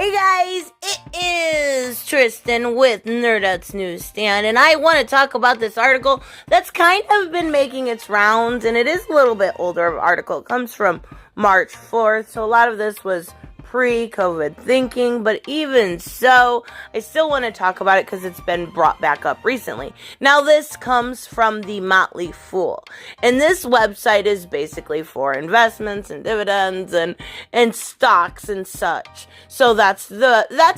Hey guys, it is Tristan with Nerdette's NewsStand, and I want to talk about this article that's kind of been making its rounds, and it is a little bit older article. It comes from March 4th, so a lot of this was pre-COVID thinking, but even so, I still want to talk about it because it's been brought back up recently. Now, this comes from the Motley Fool, and this website is basically for investments and dividends and stocks and such. So that's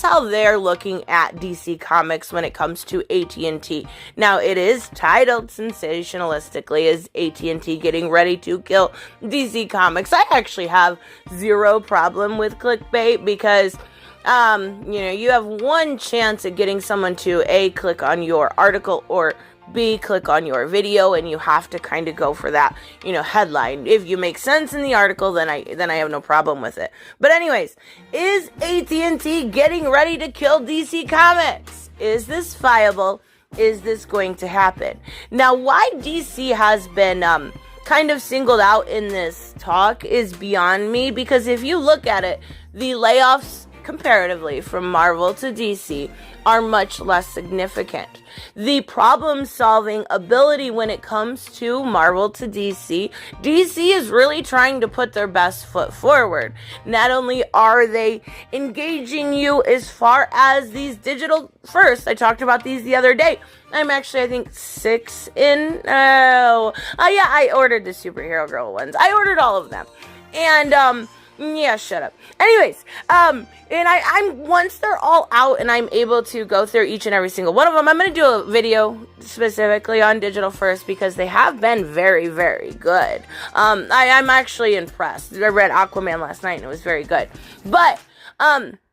how they're looking at DC Comics when it comes to AT&T. Now, it is titled sensationalistically as AT&T getting ready to kill DC Comics. I actually have zero problem with clickbait because you have one chance at getting someone to A, click on your article, or B, click on your video, and you have to kind of go for that, headline. If you make sense in the article, then I have no problem with it. But anyways, is AT&T getting ready to kill DC Comics? Is this viable? Is this going to happen? Now, why DC has been kind of singled out in this talk is beyond me, because if you look at it, the layoffs comparatively from Marvel to DC are much less significant. The problem-solving ability when it comes to Marvel to DC is really trying to put their best foot forward. Not only are they engaging you as far as these digital first, I talked about these the other day. I'm actually, I think, 6 in. I ordered the superhero girl ones. I ordered all of them. And, shut up. Anyways, and I'm once they're all out and I'm able to go through each and every single one of them, I'm going to do a video specifically on digital first because they have been very, very good. I'm actually impressed. I read Aquaman last night and it was very good. But,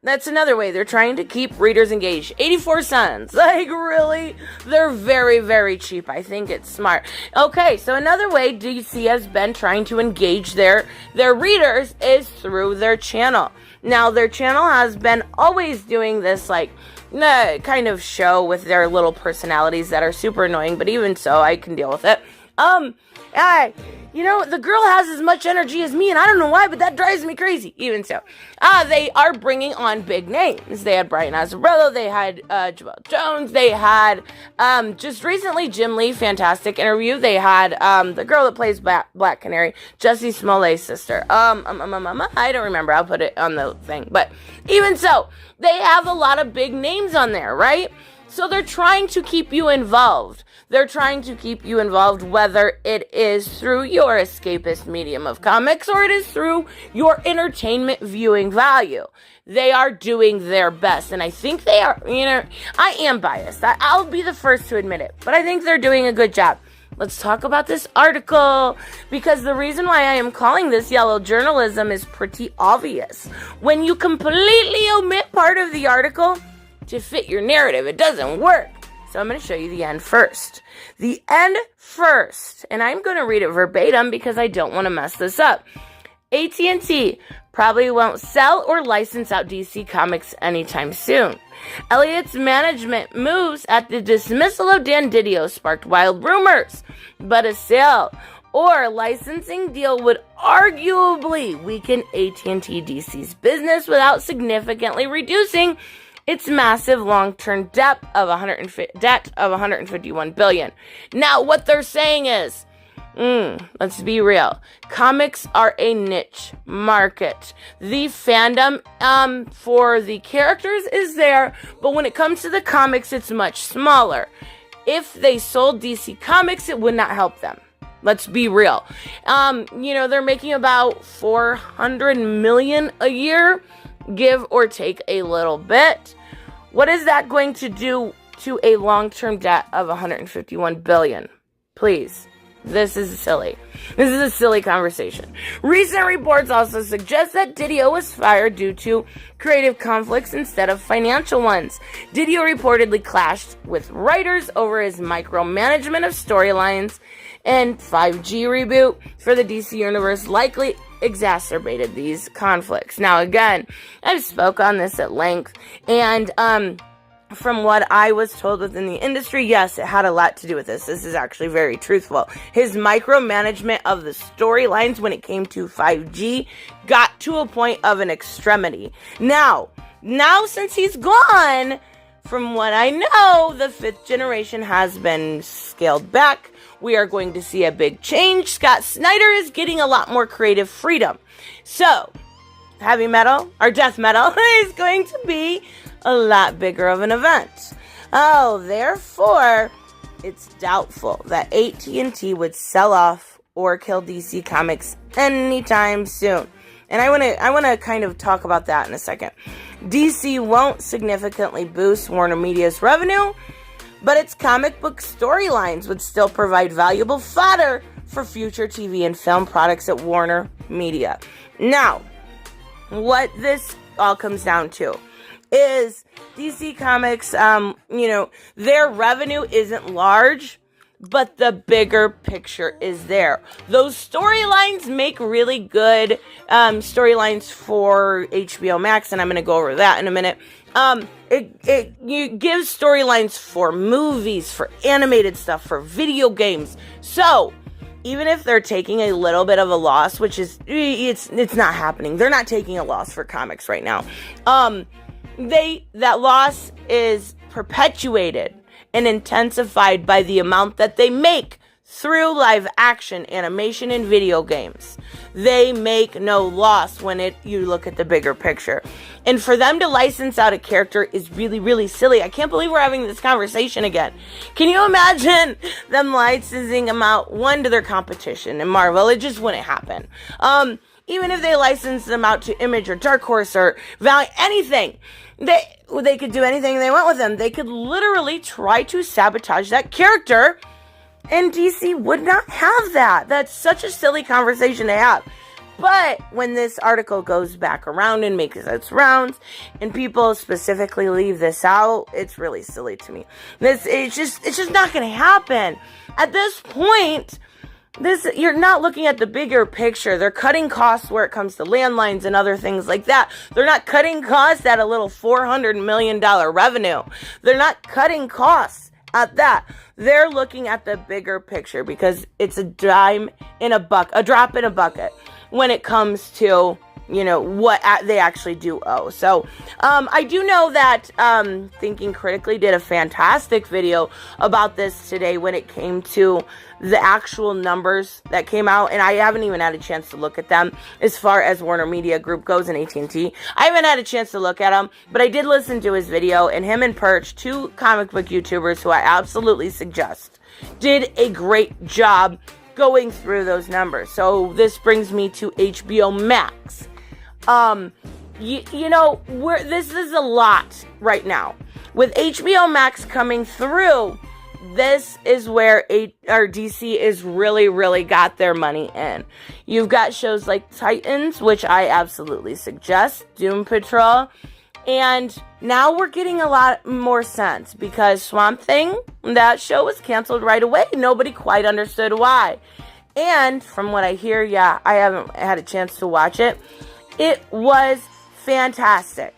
that's another way they're trying to keep readers engaged. 84 cents. Like, really? They're very, very cheap. I think it's smart. Okay, so another way DC has been trying to engage their readers is through their channel. Now, their channel has been always doing this, kind of show with their little personalities that are super annoying, but even so, I can deal with it. The girl has as much energy as me, and I don't know why, but that drives me crazy. Even so, they are bringing on big names. They had Brian Azzarello, they had Joelle Jones, they had just recently Jim Lee, fantastic interview. They had the girl that plays Black Canary, Jussie Smollett's sister. I don't remember. I'll put it on the thing. But even so, they have a lot of big names on there, right? So they're trying to keep you involved. They're trying to keep you involved, whether it is through your escapist medium of comics or it is through your entertainment viewing value. They are doing their best, and I think they are, I am biased. I'll be the first to admit it, but I think they're doing a good job. Let's talk about this article, because the reason why I am calling this yellow journalism is pretty obvious. When you completely omit part of the article to fit your narrative, it doesn't work. So I'm going to show you the end first. The end first. And I'm going to read it verbatim because I don't want to mess this up. AT&T probably won't sell or license out DC Comics anytime soon. Elliott's management moves at the dismissal of Dan Didio sparked wild rumors. But a sale or licensing deal would arguably weaken AT&T DC's business without significantly reducing its massive long-term debt of $151 billion. Now, what they're saying is, let's be real. Comics are a niche market. The fandom for the characters is there, but when it comes to the comics, it's much smaller. If they sold DC Comics, it would not help them. Let's be real. They're making about $400 million a year, give or take a little bit. What is that going to do to a long-term debt of $151 billion? Please. This is silly. This is a silly conversation. Recent reports also suggest that Didio was fired due to creative conflicts instead of financial ones. Didio reportedly clashed with writers over his micromanagement of storylines, and 5G reboot for the DC Universe likely exacerbated these conflicts. Now, again, I've spoke on this at length, and from what I was told within the industry, yes, it had a lot to do with this. This is actually very truthful. His micromanagement of the storylines when it came to 5G got to a point of an extremity. Now, Now, since he's gone, from what I know, the 5th generation has been scaled back. We are going to see a big change. Scott Snyder is getting a lot more creative freedom. So, heavy metal, or death metal, is going to be a lot bigger of an event. Oh, therefore, it's doubtful that AT&T would sell off or kill DC Comics anytime soon. And I want to kind of talk about that in a second. DC won't significantly boost Warner Media's revenue, but its comic book storylines would still provide valuable fodder for future TV and film products at Warner Media. Now, what this all comes down to is DC Comics, their revenue isn't large, but the bigger picture is there. Those storylines make really good storylines for HBO Max, and I'm going to go over that in a minute. It gives storylines for movies, for animated stuff, for video games. So, even if they're taking a little bit of a loss, which is, it's not happening. They're not taking a loss for comics right now. That loss is perpetuated and intensified by the amount that they make through live action, animation, and video games. They make no loss when you look at the bigger picture. And for them to license out a character is really, really silly. I can't believe we're having this conversation again. Can you imagine them licensing them out, one, to their competition in Marvel? It just wouldn't happen. Even if they license them out to Image or Dark Horse or Valiant, anything, they could do anything they want with them. They could literally try to sabotage that character, and DC would not have that. That's such a silly conversation to have. But when this article goes back around and makes its rounds, and people specifically leave this out, it's really silly to me. It's just not going to happen. At this point, you're not looking at the bigger picture. They're cutting costs where it comes to landlines and other things like that. They're not cutting costs at a little $400 million revenue. They're not cutting costs at that. They're looking at the bigger picture because it's a drop in a bucket when it comes to, what they actually do owe. So, I do know that Thinking Critically did a fantastic video about this today when it came to the actual numbers that came out, and I haven't even had a chance to look at them as far as Warner Media Group goes and AT&T. I haven't had a chance to look at them, but I did listen to his video, and him and Perch, 2 comic book YouTubers who I absolutely suggest, did a great job going through those numbers. So this brings me to HBO Max. This is a lot right now. With HBO Max coming through, this is where DC is really, really got their money in. You've got shows like Titans, which I absolutely suggest, Doom Patrol, and now we're getting a lot more sense because Swamp Thing, that show was canceled right away. Nobody quite understood why. And from what I hear, I haven't had a chance to watch it. It was fantastic,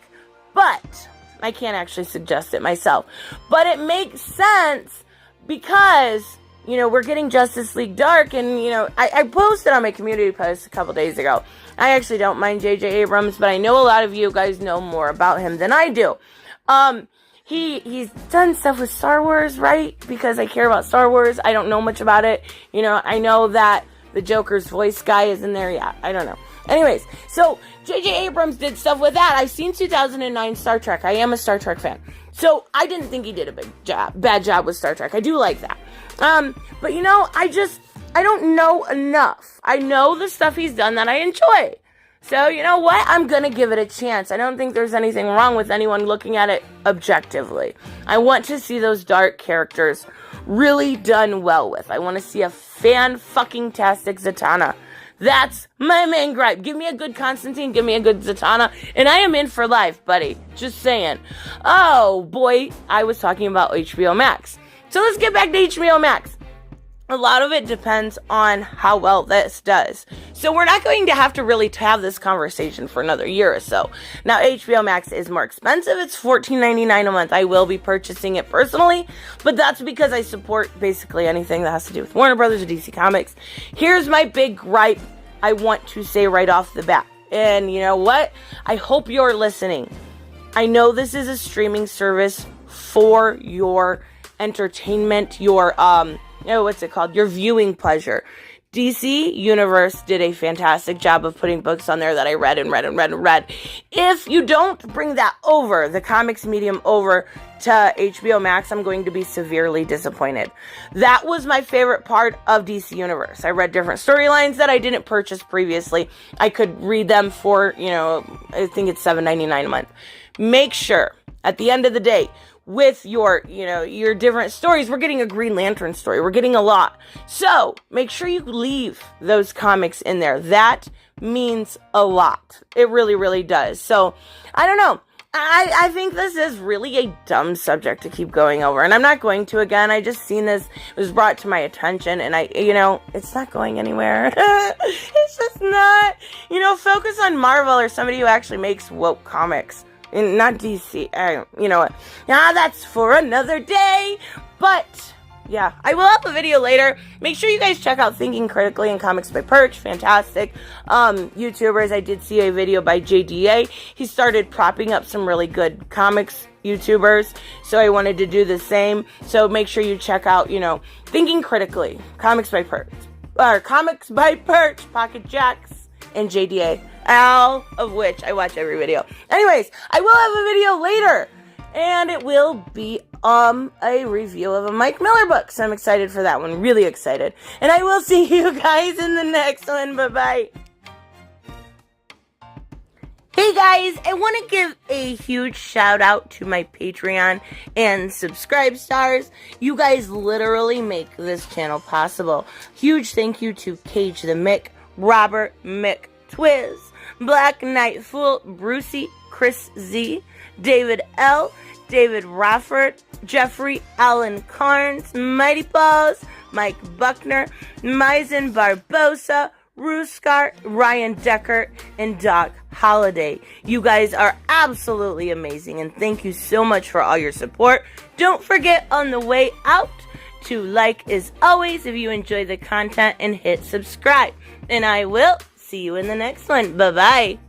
but I can't actually suggest it myself. But it makes sense because, we're getting Justice League Dark, and, I posted on my community post a couple days ago. I actually don't mind J.J. Abrams, but I know a lot of you guys know more about him than I do. He's done stuff with Star Wars, right? Because I care about Star Wars. I don't know much about it. I know that the Joker's voice guy is in there. Yeah, I don't know. Anyways, so J.J. Abrams did stuff with that. I've seen 2009 Star Trek. I am a Star Trek fan. So I didn't think he did a bad job with Star Trek. I do like that. But I don't know enough. I know the stuff he's done that I enjoy. So you know what? I'm going to give it a chance. I don't think there's anything wrong with anyone looking at it objectively. I want to see those dark characters really done well with. I want to see a fan-fucking-tastic Zatanna. That's my main gripe. Give me a good Constantine, give me a good Zatanna, and I am in for life, buddy. Just saying. Oh, boy, I was talking about HBO Max. So let's get back to HBO Max. A lot of it depends on how well this does. So we're not going to have to really have this conversation for another year or so. Now, HBO Max is more expensive. It's $14.99 a month. I will be purchasing it personally, but that's because I support basically anything that has to do with Warner Brothers or DC Comics. Here's my big gripe I want to say right off the bat. And you know what? I hope you're listening. I know this is a streaming service for your entertainment, your, what's it called? Your viewing pleasure. DC Universe did a fantastic job of putting books on there that I read and read and read and read. If you don't bring that over, the comics medium over to HBO Max, I'm going to be severely disappointed. That was my favorite part of DC Universe. I read different storylines that I didn't purchase previously. I could read them for, I think it's $7.99 a month. Make sure, at the end of the day, with your different stories, we're getting a Green Lantern story. We're getting a lot. So make sure you leave those comics in there. That means a lot. It really, really does. So I don't know. I think this is really a dumb subject to keep going over, and I'm not going to again. I just seen this, it was brought to my attention, and it's not going anywhere. It's just not, focus on Marvel or somebody who actually makes woke comics. And not DC. You know what? Now that's for another day. But yeah, I will have a video later. Make sure you guys check out Thinking Critically and Comics by Perch. Fantastic YouTubers. I did see a video by JDA. He started propping up some really good comics YouTubers, so I wanted to do the same. So make sure you check out, Thinking Critically, Comics by Perch, Pocket Jacks, and JDA. All of which I watch every video. Anyways, I will have a video later, and it will be a review of a Mike Miller book. So I'm excited for that one. Really excited. And I will see you guys in the next one. Bye-bye. Hey guys, I want to give a huge shout out to my Patreon and subscribe stars. You guys literally make this channel possible. Huge thank you to Cage the Mick, Robert Mick Twiz, Black Knight Fool, Brucey, Chris Z, David L, David Rafford, Jeffrey Allen Carnes, Mighty Balls, Mike Buckner, Maizen Barbosa, Ruskar, Ryan Deckert, and Doc Holliday. You guys are absolutely amazing, and thank you so much for all your support. Don't forget on the way out to like as always if you enjoy the content, and hit subscribe. And I will see you in the next one. Bye-bye.